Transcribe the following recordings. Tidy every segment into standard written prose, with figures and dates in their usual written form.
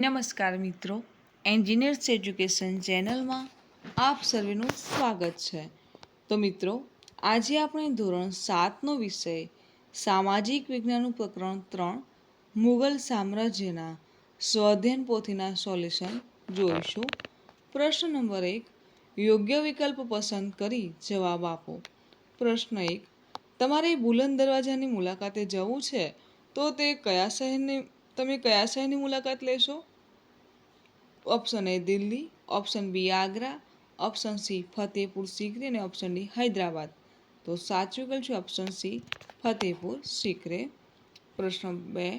નમસ્કાર મિત્રો, engineers education ચેનલમાં આપ સર્વેનું સ્વાગત છે. તો મિત્રો, આજે આપણે ધોરણ 7નો વિષય સામાજિક વિજ્ઞાનનું પ્રકરણ 3 મુઘલ સામ્રાજ્યના સ્વઅધ્યયન પોથીના સોલ્યુશન જોઈશું. પ્રશ્ન નંબર 1, યોગ્ય વિકલ્પ પસંદ કરી જવાબ આપો. પ્રશ્ન 1, તમારે બુલંદ દરવાજાની મુલાકાતે જવું છે તો તમે કયા શહેરની મુલાકાત લેશો? Option A Delhi, option B Agra, option C Fatehpur Sikri અને ઓપ્શન ડી હૈદરાબાદ. તો સાચું વિકલ્પ છે ઓપ્શન સી ફતેહપુર સિકરી. પ્રશ્ન 2,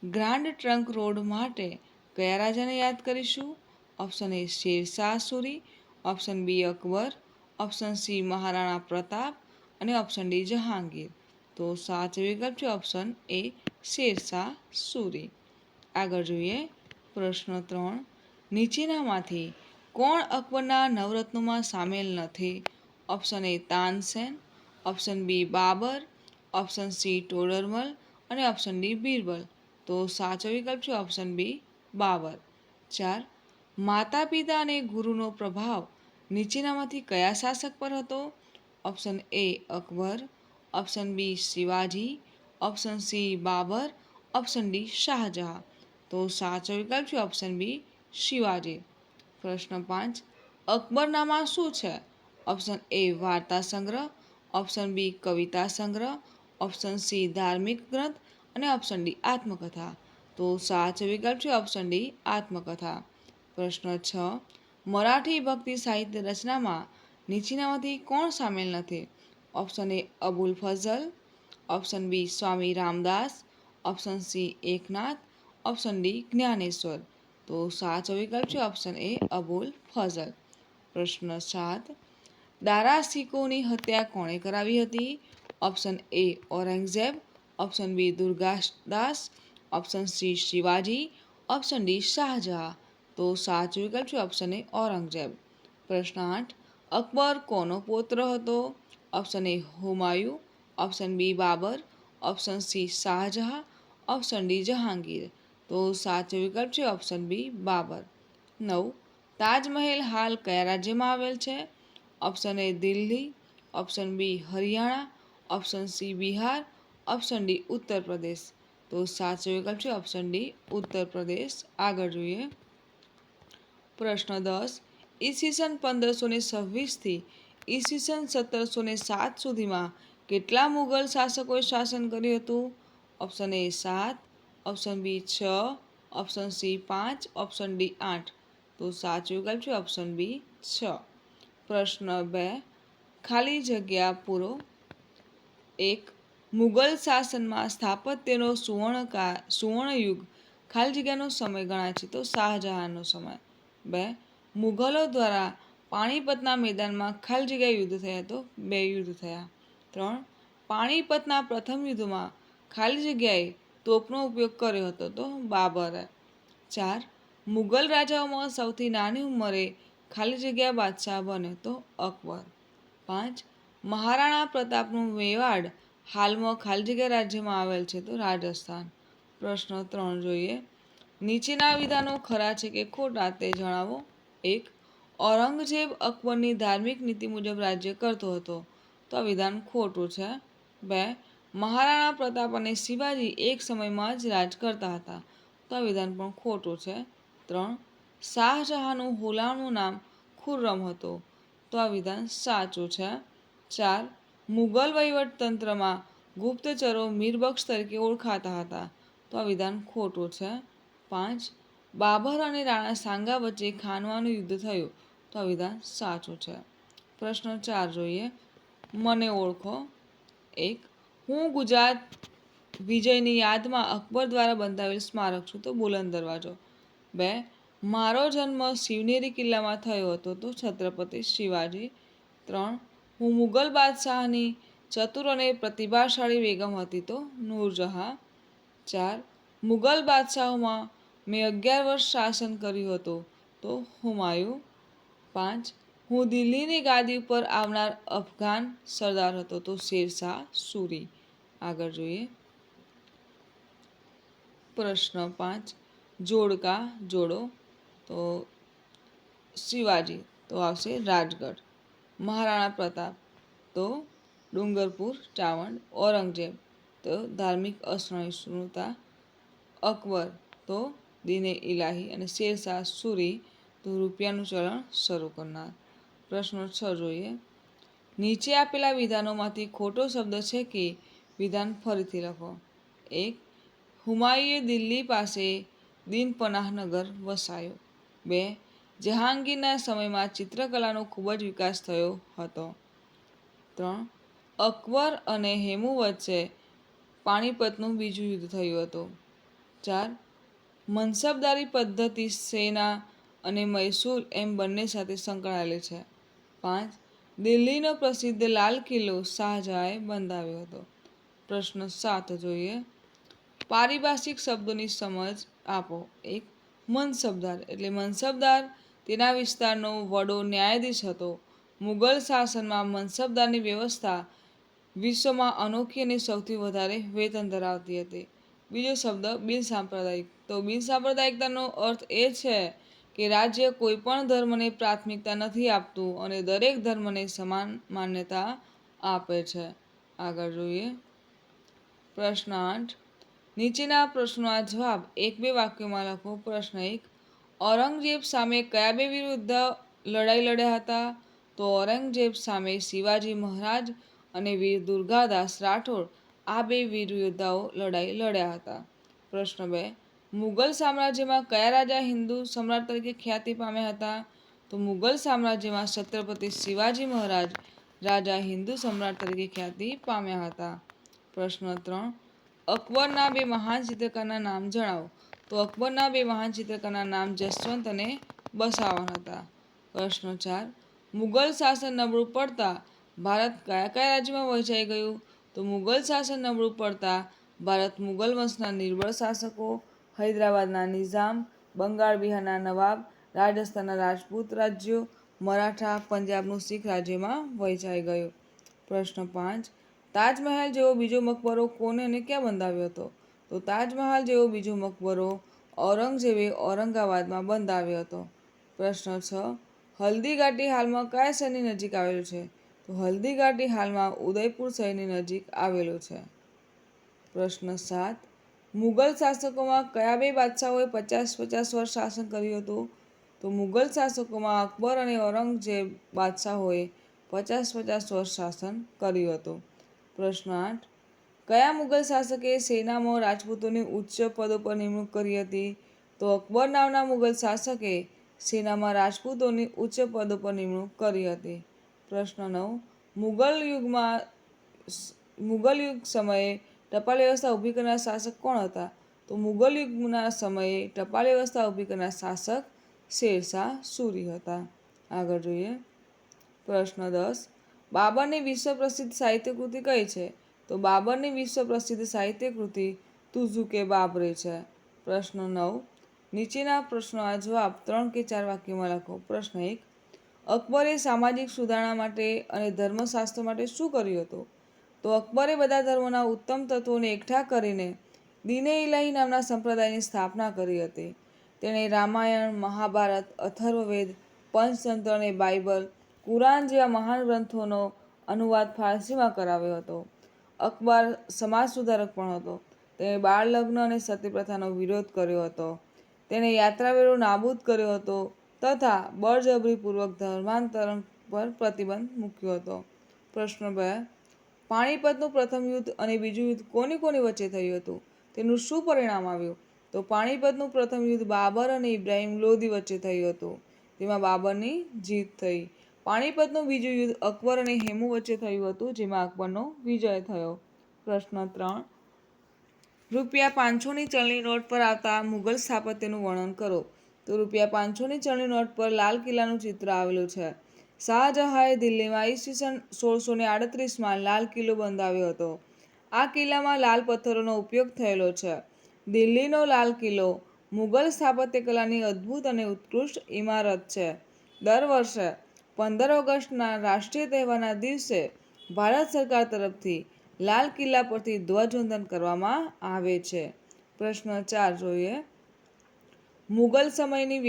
ગ્રાન્ડ ટ્રંક રોડ માટે કયા રાજાને યાદ કરીશું? Option A Sher Shah Suri, option B Akbar, option C Maharana Pratap અને ઓપ્શન ડી જહાંગીર. તો સાચો વિકલ્પ છે ઓપ્શન એ શેરશાહ સૂરી. આગળ જોઈએ પ્રશ્ન 3, નીચેનામાંથી કોણ અકબરના નવરત્નોમાં સામેલ નથી? Option A Tansen, option B Babur, option C Todarmal અને ઓપ્શન ડી બીરબલ. તો સાચો વિકલ્પ છે ઓપ્શન બી બાબર. 4, માતા પિતા અને ગુરુનો પ્રભાવ નીચેનામાંથી કયા શાસક પર હતો? Option A Akbar, option B Shivaji, option C Babur, option D Shahjahan. તો સાચો વિકલ્પ છે ઓપ્શન બી શિવાજી. પ્રશ્ન 5, અકબરનામા શું છે? ઓપ્શન એ વાર્તા સંગ્રહ, ઓપ્શન બી કવિતા સંગ્રહ, ઓપ્શન સી ધાર્મિક ગ્રંથ અને ઓપ્શન ડી આત્મકથા. તો સાચો વિકલ્પ છે ઓપ્શન ડી આત્મકથા. પ્રશ્ન 6, મરાઠી ભક્તિ સાહિત્ય રચનામાં નીચેનામાંથી કોણ સામેલ નથી? Option A Abul Fazl, option B Swami Ramdas, option C Eknath, option D Dnyaneshwar. તો સાચો વિકલ્પ છે ઓપ્શન એ અબુલ ફઝલ. પ્રશ્ન 7, દારા શિકોહની હત્યા કોણે કરાવી હતી? Option A Aurangzeb, option B Durgadas, option C Shivaji, option D Shahjahan. તો સાચો વિકલ્પ છે ઓપ્શન એ ઔરંગઝેબ. પ્રશ્ન 8, અકબર કોનો પુત્ર હતો? Option A Humayun, option B Babur, option C Shahjahan, option D Jahangir. તો સાચો વિકલ્પ છે ઓપ્શન બી બાબર. 9, તાજમહેલ હાલ કયા રાજ્યમાં આવેલ છે? Option A Delhi, option B Haryana, option C Bihar, option D Uttar Pradesh. તો સાચો વિકલ્પ છે ઓપ્શન ડી ઉત્તર પ્રદેશ. આગળ જોઈએ પ્રશ્ન 10, ઈસવીસન 1526થી ઈસવીસન 1707 સુધીમાં કેટલા મુઘલ શાસકોએ શાસન કર્યું હતું? Option A 7, option B 6, option C 5, option D 8. તો સાચું વિકલ્પ છે ઓપ્શન બી 6. પ્રશ્ન 2, ખાલી જગ્યા પૂરો. 1, મુઘલ શાસનમાં સ્થાપત્યનો સુવર્ણયુગ ખાલી જગ્યાનો સમય ગણાય છે તો શાહજહાંનો સમય. 2, મુઘલો દ્વારા પાણીપતના મેદાનમાં ખાલી જગ્યા યુદ્ધ થયા તો 2 યુદ્ધ થયા. 3, પાણીપતના પ્રથમ યુદ્ધમાં ખાલી જગ્યાએ તોપનો ઉપયોગ કર્યો હતો તો બાબરે. 4, મુઘલ રાજાઓમાં સૌથી નાની ઉંમરે ખાલી જગ્યા બાદશાહ બન્યો તો અકબર. 5, મહારાણા પ્રતાપનું મેવાડ હાલમાં ખાલી જગ્યા રાજ્યમાં આવેલ છે તો રાજસ્થાન. પ્રશ્ન 3 જોઈએ, નીચેના વિધાનો ખરા છે કે ખોટા તે જણાવો. 1, ઔરંગઝેબ અકબરની ધાર્મિક નીતિ મુજબ રાજ્ય કરતો હતો. તો આ વિધાન ખોટું છે. 2, મહારાણા પ્રતાપ અને શિવાજી એક સમયમાં જ રાજ કરતા હતા. તો આ વિધાન પણ ખોટું છે. 3, શાહજહાંનું હુલામણું નામ ખુર્રમ હતું. તો આ વિધાન સાચું છે. 4, મુઘલ વહીવટતંત્રમાં ગુપ્તચરો મીરબક્ષ તરીકે ઓળખાતા હતા. તો આ વિધાન ખોટું છે. 5, બાબર અને રાણા સાંગા વચ્ચે ખાનવાનું યુદ્ધ થયું. તો આ વિધાન સાચું છે. પ્રશ્ન 4 જોઈએ, મને ઓળખો. 1, હું ગુજરાત વિજયની યાદમાં અકબર દ્વારા બંધાવેલ સ્મારક છું તો બુલંદ દરવાજો. 2, મારો જન્મ શિવનેરી કિલ્લામાં થયો હતો તો છત્રપતિ શિવાજી. 3, હું મુઘલ બાદશાહની ચતુર અને પ્રતિભાશાળી બેગમ હતી તો નૂરજહાં. 4, મુઘલ બાદશાહોમાં મેં 11 વર્ષ શાસન કર્યું હતું તો હુમાયું. 5, હું દિલ્હીની ગાદી ઉપર આવનાર અફઘાન સરદાર હતો તો શેરશાહ સૂરી. આગળ જોઈએ પ્રશ્ન 5, જોડકા જોડો તો શિવાજી તો આવશે રાજગઢ. મહારાણા પ્રતાપ તો ડુંગરપુર ચાવંડ. ઔરંગઝેબ તો ધાર્મિક અસહિષ્ણુતા. અકબર તો દીને ઇલાહી. અને શેરશાહ સૂરી તો રૂપિયાનું ચલણ શરૂ કરનાર. પ્રશ્ન 6 જોઈએ. નીચે આપેલા વિધાનોમાંથી ખોટો શબ્દ છે કે વિધાન ફરીથી લખો. 1. હુમાયુએ દિલ્હી પાસે દિનપનાહ નગર વસાયો. 2. જહાંગીરના સમયમાં ચિત્રકલાનો ખૂબ જ વિકાસ થયો હતો. 3. અકબર અને હેમુ વચ્ચે પાણીપતનું બીજું યુદ્ધ થયું હતું. 4. મનસબદારી પદ્ધતિ સેના અને મૈસૂર એમ બંને સાથે સંકળાયેલી છે. 5. દિલ્હીનો પ્રસિદ્ધ લાલ કિલ્લો શાહજહાંએ બંધાવ્યો હતો. પ્રશ્ન 7 જોઈએ. પારિભાષિક શબ્દોની સમજ આપો. 1. મનસબદાર એટલે મનસબદાર તેના વિસ્તારનો વડો ન્યાયાધીશ હતો. મુગલ શાસનમાં મનસબદારની વ્યવસ્થા વિશ્વમાં અનોખી અને સૌથી વધારે વેતન ધરાવતી હતી. બીજો શબ્દ બિનસાંપ્રદાયિક. તો બિનસાંપ્રદાયિકતાનો અર્થ એ છે કે રાજ્ય કોઈ પણ ધર્મને પ્રાથમિકતા નથી આપતું અને દરેક ધર્મને સમાન માન્યતા આપે છે. આગળ જોઈએ. પ્રશ્ન 8. નીચેના પ્રશ્નોના જવાબ 1-2 વાક્યોમાં લખો. પ્રશ્ન 1. ઔરંગઝેબ સામે કયા બે વિરુદ્ધ લડાઈ લડ્યા હતા? તો ઔરંગઝેબ સામે શિવાજી મહારાજ અને વીર દુર્ગાદાસ રાઠોડ આ બે વીર યોદ્ધાઓ લડાઈ લડ્યા હતા. પ્રશ્ન 2. મુગલ સામ્રાજ્યમાં કયા રાજા હિન્દુ સમ્રાટ તરીકે ખ્યાતિ પામ્યા હતા? તો મુગલ સામ્રાજ્યમાં છત્રપતિ શિવાજી મહારાજ રાજા હિન્દુ સમ્રાટ તરીકે ખ્યાતિ પામ્યા હતા. પ્રશ્ન 3. અકબરના બે મહાન ચિત્રકારના નામ જણાવો. તો અકબરના બે મહાન ચિત્રકારના નામ જસવંત અને બસાવન હતા. પ્રશ્ન 4. મુગલ શાસન નબળું પડતા ભારત કયા કયા રાજ્યમાં વહેંચાઈ ગયું? તો મુગલ શાસન નબળું પડતા ભારત મુગલ વંશના નિર્બળ શાસકો, હૈદરાબાદના નિઝામ, બંગાળ બિહારના નવાબ, રાજસ્થાનના રાજપૂત રાજ્યો, મરાઠા, પંજાબનું શીખ રાજ્યમાં વહેંચાઈ ગયું. પ્રશ્ન 5. તાજમહેલ જેવો બીજો મકબરો કોને અને ક્યાં બંધાવ્યો હતો? તો તાજમહેલ જેવો બીજો મકબરો ઔરંગઝેબે ઔરંગાબાદમાં બંધાવ્યો હતો. પ્રશ્ન 6. હલ્દી ઘાટી હાલમાં કયા શહેરની નજીક આવેલું છે? તો હલ્દી ઘાટી હાલમાં ઉદયપુર શહેરની નજીક આવેલું છે. પ્રશ્ન 7. મુગલ શાસકોમાં કયા બે બાદશાહોએ 50-50 વર્ષ શાસન કર્યું હતું? તો મુગલ શાસકોમાં અકબર અને ઔરંગઝેબ બાદશાહોએ 50-50 વર્ષ શાસન કર્યું હતું. પ્રશ્ન 8. કયા મુગલ શાસકે સેનામાં રાજપૂતોની ઉચ્ચ પદો પર નિમણૂક કરી હતી? તો અકબર નામના મુગલ શાસકે સેનામાં રાજપૂતોની ઉચ્ચ પદો પર નિમણૂક કરી હતી. પ્રશ્ન 9. મુગલ યુગ સમયે ટપાલ વ્યવસ્થા ઊભી કરનાર શાસક કોણ હતા? તો મુગલ યુગના સમયે ટપાલ વ્યવસ્થા ઊભી કરનાર શાસક શેરશાહ સૂરી હતા. આગળ જોઈએ. પ્રશ્ન 10. બાબરની વિશ્વ પ્રસિદ્ધ સાહિત્ય કૃતિ કઈ છે? તો બાબરની વિશ્વ પ્રસિદ્ધ સાહિત્ય કૃતિ તુઝુકે બાબરી છે. પ્રશ્ન 9. નીચેના પ્રશ્નોના જવાબ 3 કે 4 વાક્યોમાં લખો. પ્રશ્ન 1. અકબરે સામાજિક સુધારણા માટે અને ધર્મશાસ્ત્ર માટે શું કર્યું હતું? તો અકબરે બધા ધર્મોના ઉત્તમ તત્વોને એકઠા કરીને દીને ઇલાહી નામના સંપ્રદાયની સ્થાપના કરી હતી. તેણે રામાયણ, મહાભારત, અથર્વવેદ, પંચતંત્ર અને બાઇબલ, કુરાન જેવા મહાન ગ્રંથોનો અનુવાદ ફારસીમાં કરાવ્યો હતો. અકબર સમાજ સુધારક પણ હતો. તેણે બાળ લગ્ન અને સતીપ્રથાનો વિરોધ કર્યો હતો. તેણે યાત્રાવેરો નાબૂદ કર્યો હતો તથા બળજબરીપૂર્વક ધર્માંતરણ પર પ્રતિબંધ મૂક્યો હતો. પ્રશ્ન 2. પાણીપતનું પ્રથમ યુદ્ધ અને બીજું યુદ્ધ કોની કોની વચ્ચે થયું હતું? તેનું શું પરિણામ આવ્યું? તો પાણીપતનું પ્રથમ યુદ્ધ બાબર અને ઇબ્રાહિમ લોદી વચ્ચે થયું હતું. તેમાં બાબરની જીત થઈ. પાણીપતનું બીજું યુદ્ધ અકબર અને હેમુ વચ્ચે થયું હતું, જેમાં અકબરનો વિજય થયો. પ્રશ્ન 3. ₹500ની ચલણી નોટ પર આવતા મુગલ સ્થાપત્યનું વર્ણન કરો. તો ₹500ની ચલણી નોટ પર લાલ કિલ્લાનું ચિત્ર આવેલું છે. શાહજહાંએ દિલ્હીમાં ઈ. સ. 1638માં લાલ કિલ્લો બંધાવ્યો હતો. આ કિલ્લામાં લાલ પથ્થરોનો ઉપયોગ થયેલો છે. દિલ્હીનો લાલ કિલ્લો મુગલ સ્થાપત્યકલાની અદ્ભુત અને ઉત્કૃષ્ટ ઇમારત છે. દર વર્ષે 15 ઓગસ્ટના રાષ્ટ્રીય તહેવારના દિવસે ભારત સરકાર તરફથી લાલ કિલ્લા પરથી ધ્વજવંદન કરવામાં આવે છે. પ્રશ્ન 4 જોઈએ. મુગલ સમયની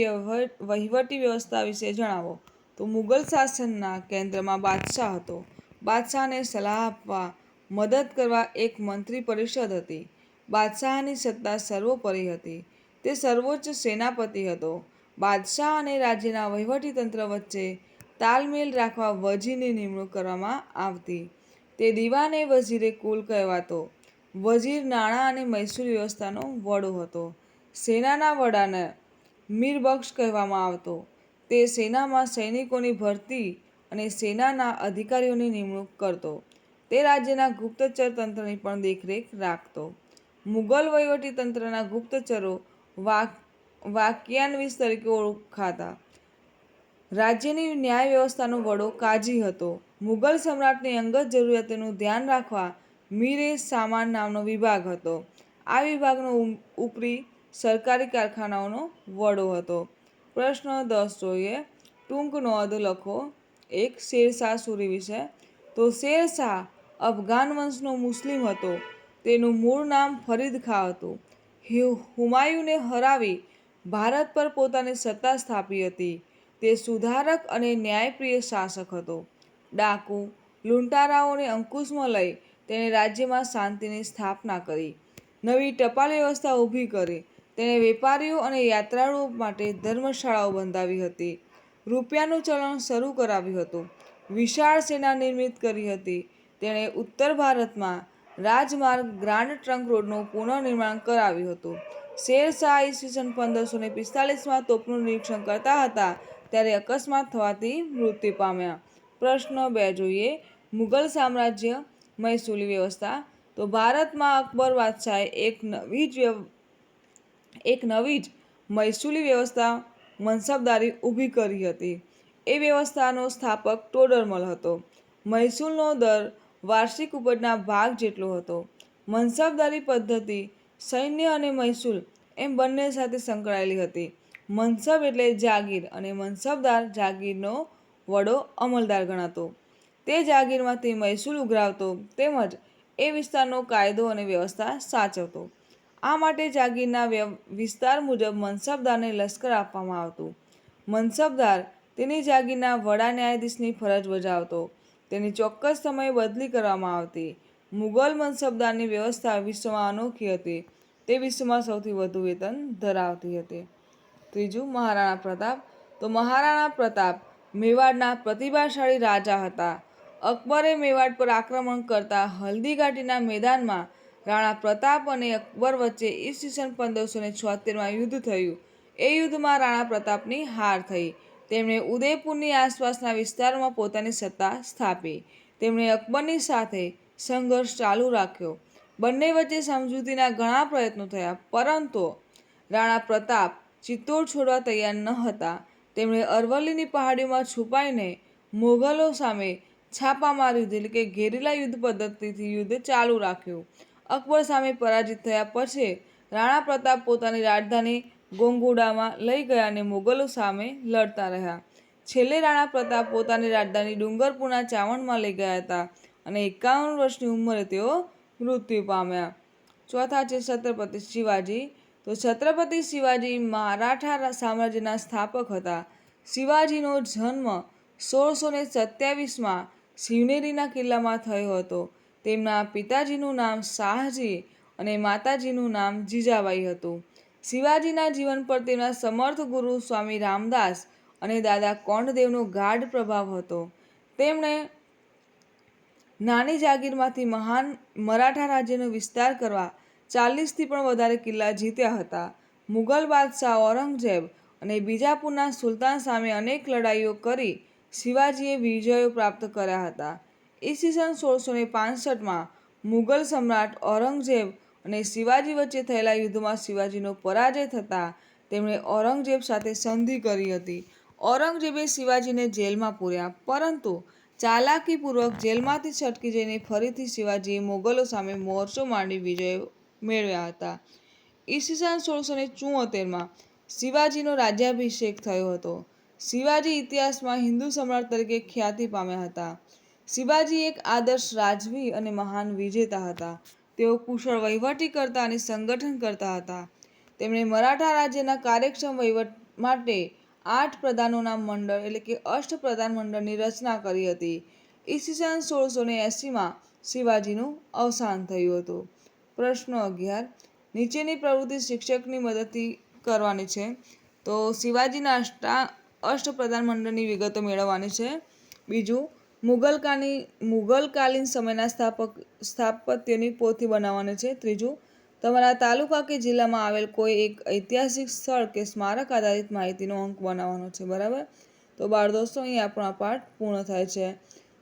વહીવટી વ્યવસ્થા વિશે જણાવો. તો મુગલ શાસનના કેન્દ્રમાં બાદશાહ હતો. બાદશાહને સલાહ આપવા, મદદ કરવા એક મંત્રી પરિષદ હતી. બાદશાહની સત્તા સર્વોપરી હતી. તે સર્વોચ્ચ સેનાપતિ હતો. બાદશાહ અને રાજ્યના વહીવટીતંત્ર વચ્ચે તાલમેલ રાખવા વજીરની નિમણૂક કરવામાં આવતી. તે દિવાને વજીરે કુલ કહેવાતો. વજીર નાણાં અને મહેસૂલ વ્યવસ્થાનો વડો હતો. સેનાના વડાને મીરબખ્શ કહેવામાં આવતો. તે સેનામાં સૈનિકોની ભરતી અને સેનાના અધિકારીઓની નિમણૂક કરતો. તે રાજ્યના ગુપ્તચર તંત્રની પણ દેખરેખ રાખતો. મુગલ વહીવટીતંત્રના ગુપ્તચરો વાક્યાન્વિત તરીકે ઓળખાતા. રાજ્યની ન્યાય વ્યવસ્થાનો વડો કાજી હતો. મુગલ સમ્રાટની અંગત જરૂરિયાતોનું ધ્યાન રાખવા મીરે સામાન નામનો વિભાગ હતો. આ વિભાગનો ઉપરી સરકારી કારખાનાઓનો વડો હતો. પ્રશ્ન 10 જોઈએ. ટૂંક નોંધ લખો. 1. શેરશાહ સૂરી વિશે. તો શેરશાહ અફઘાન વંશનો મુસ્લિમ હતો. તેનું મૂળ નામ ફરીદ ખાં હતું. હુમાયુને હરાવી ભારત પર પોતાની સત્તા સ્થાપી હતી. તે સુધારક અને ન્યાયપ્રિય શાસક હતો. ડાકુ લૂંટારાઓને અંકુશમાં લઈ તેણે રાજ્યમાં શાંતિની સ્થાપના કરી. નવી ટપાલ વ્યવસ્થા ઊભી કરી. તેણે વેપારીઓ અને યાત્રાળુઓ માટે ધર્મશાળાઓ બંધાવી હતી. રૂપિયાનું ચલણ શરૂ કરાવ્યું હતું. વિશાળ સેના નિર્મિત કરી હતી. તેણે ઉત્તર ભારતમાં રાજમાર્ગ ગ્રાન્ડ ટ્રંક રોડનું પુનઃનિર્માણ કરાવ્યું હતું. શેરશાહ ઈસવીસન 1545માં તોપનું નિરીક્ષણ કરતા હતા ત્યારે અકસ્માત થવાથી મૃત્યુ પામ્યા. પ્રશ્ન 2 જોઈએ. મુગલ સામ્રાજ્ય મહેસૂલી વ્યવસ્થા. તો ભારતમાં અકબર બાદશાહે એક નવી જ મહેસૂલી વ્યવસ્થા મનસબદારી ઊભી કરી હતી. એ વ્યવસ્થાનો સ્થાપક ટોડરમલ હતો. મહેસૂલનો દર વાર્ષિક ઉપજના ભાગ જેટલો હતો. મનસબદારી પદ્ધતિ સૈન્ય અને મહેસૂલ એમ બંને સાથે સંકળાયેલી હતી. મનસબ એટલે જાગીર અને મનસબદાર જાગીરનો વડો અમલદાર ગણાતો. તે જાગીરમાંથી મહેસૂલ ઉઘરાવતો તેમજ એ વિસ્તારનો કાયદો અને વ્યવસ્થા સાચવતો. આ માટે જાગીરના વિસ્તાર મુજબ મનસબદારને લશ્કર આપવામાં આવતું. મનસબદાર તેની જાગીરના વડા ન્યાયાધીશની ફરજ બજાવતો. તેની ચોક્કસ સમયે બદલી કરવામાં આવતી. મુગલ મનસબદારની વ્યવસ્થા વિશ્વમાં અનોખી હતી. તે વિશ્વમાં સૌથી વધુ વેતન ધરાવતી હતી. 3. મહારાણા પ્રતાપ. તો મહારાણા પ્રતાપ મેવાડના પ્રતિભાશાળી રાજા હતા. અકબરે મેવાડ પર આક્રમણ કરતા હલ્દીઘાટીના મેદાનમાં રાણા પ્રતાપ અને અકબર વચ્ચે ઈસવીસન 1576માં યુદ્ધ થયું. એ યુદ્ધમાં રાણા પ્રતાપની હાર થઈ. તેમણે ઉદયપુરની આસપાસના વિસ્તારોમાં પોતાની સત્તા સ્થાપી. તેમણે અકબરની સાથે સંઘર્ષ ચાલુ રાખ્યો. બંને વચ્ચે સમજૂતીના ઘણા પ્રયત્નો થયા, પરંતુ રાણા પ્રતાપ ચિત્તોડ છોડવા તૈયાર ન હતા. તેમણે અરવલ્લીની પહાડીઓમાં છુપાઈને મોગલો સામે છાપામાર યુદ્ધ એટલે કે ગેરિલા યુદ્ધ પદ્ધતિથી યુદ્ધ ચાલુ રાખ્યું. અકબર સામે પરાજિત થયા પછી રાણા પ્રતાપ પોતાની રાજધાની ગોંગુડામાં લઈ ગયા અને મોગલો સામે લડતા રહ્યા. છેલ્લે રાણા પ્રતાપ પોતાની રાજધાની ડુંગરપુરના ચાવણમાં લઈ ગયા હતા અને 51 વર્ષની ઉંમરે તેઓ મૃત્યુ પામ્યા. ચોથા છે છત્રપતિ શિવાજી. તો છત્રપતિ શિવાજી મરાઠા સામ્રાજ્યના સ્થાપક હતા. શિવાજીનો જન્મ 1627માં શિવનેરીના કિલ્લામાં થયો હતો. તેમના પિતાજીનું નામ શાહજી અને માતાજીનું નામ જીજાબાઈ હતું. શિવાજીના જીવન પર તેમના સમર્થ ગુરુ સ્વામી રામદાસ અને દાદા કોંડદેવનો ગાઢ પ્રભાવ હતો. તેમણે નાની જાગીરમાંથી મહાન મરાઠા રાજ્યનો વિસ્તાર કરવા 40થી પણ વધારે કિલ્લા જીત્યા હતા. મુગલ બાદશાહ ઔરંગઝેબ અને બીજાપુરના સુલતાન સામે અનેક લડાઈઓ કરી શિવાજીએ વિજયો પ્રાપ્ત કર્યા હતા. ઈસવીસન 1665માં મુગલ સમ્રાટ ઔરંગઝેબ અને શિવાજી વચ્ચે થયેલા યુદ્ધમાં શિવાજીનો પરાજય થતાં તેમણે ઔરંગઝેબ સાથે સંધિ કરી હતી. ઔરંગઝેબે શિવાજીને જેલમાં પૂર્યા, પરંતુ ચાલાકીપૂર્વક જેલમાંથી છટકી જઈને ફરીથી શિવાજીએ મોગલો સામે મોરચો માંડી વિજય મેળવ્યા હતા. ઈસવીસન 1674માં શિવાજીનો રાજ્યાભિષેક થયો હતો. શિવાજી ઇતિહાસમાં હિન્દુ સમ્રાટ તરીકે ખ્યાતિ પામ્યા હતા. શિવાજી એક આદર્શ રાજવી અને મહાન વિજેતા હતા. તેઓ કુશળ વહીવટીકર્તા અને સંગઠનકર્તા હતા. તેમણે મરાઠા રાજ્યના કાર્યક્ષમ વહીવટ માટે 8 પ્રધાનોના મંડળ એટલે કે અષ્ટપ્રધાન મંડળની રચના કરી હતી. ઈસવીસન 1680માં શિવાજીનું અવસાન થયું હતું. પ્રશ્ન 11. નીચેની પ્રવૃત્તિ શિક્ષકની મદદથી કરવાની છે. તો શિવાજીના અષ્ટપ્રધાન મંડળની વિગતો મેળવવાની છે. બીજું, મુગલકાલીન સમયના સ્થાપત્યની પોથી બનાવવાની છે. ત્રીજું, તમારા તાલુકા કે જિલ્લામાં આવેલ કોઈ એક ઐતિહાસિક સ્થળ કે સ્મારક આધારિત માહિતીનો અંક બનાવવાનો છે. બરાબર. તો બાળ દોસ્તો, અહીં આપણો આ પાઠ પૂર્ણ થાય છે.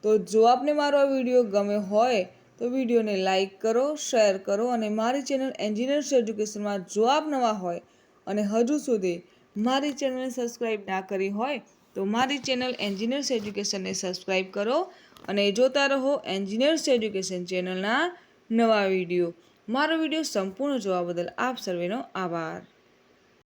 તો જો આપને મારો આ વિડીયો ગમે હોય તો વિડીયોને લાઈક કરો, શેર કરો અને મારી ચેનલ એન્જિનિયર્સ એજ્યુકેશનમાં જો આપ નવા હોય અને હજુ સુધી મારી ચેનલને સબસ્ક્રાઈબ ના કરી હોય તો મારી ચેનલ એન્જિનિયર્સ એજ્યુકેશનને સબસ્ક્રાઈબ કરો અને જોતા રહો એન્જિનિયર્સ એજ્યુકેશન ચેનલના નવા વિડીયો. મારો વિડીયો સંપૂર્ણ જોવા બદલ આપ સર્વેનો આભાર.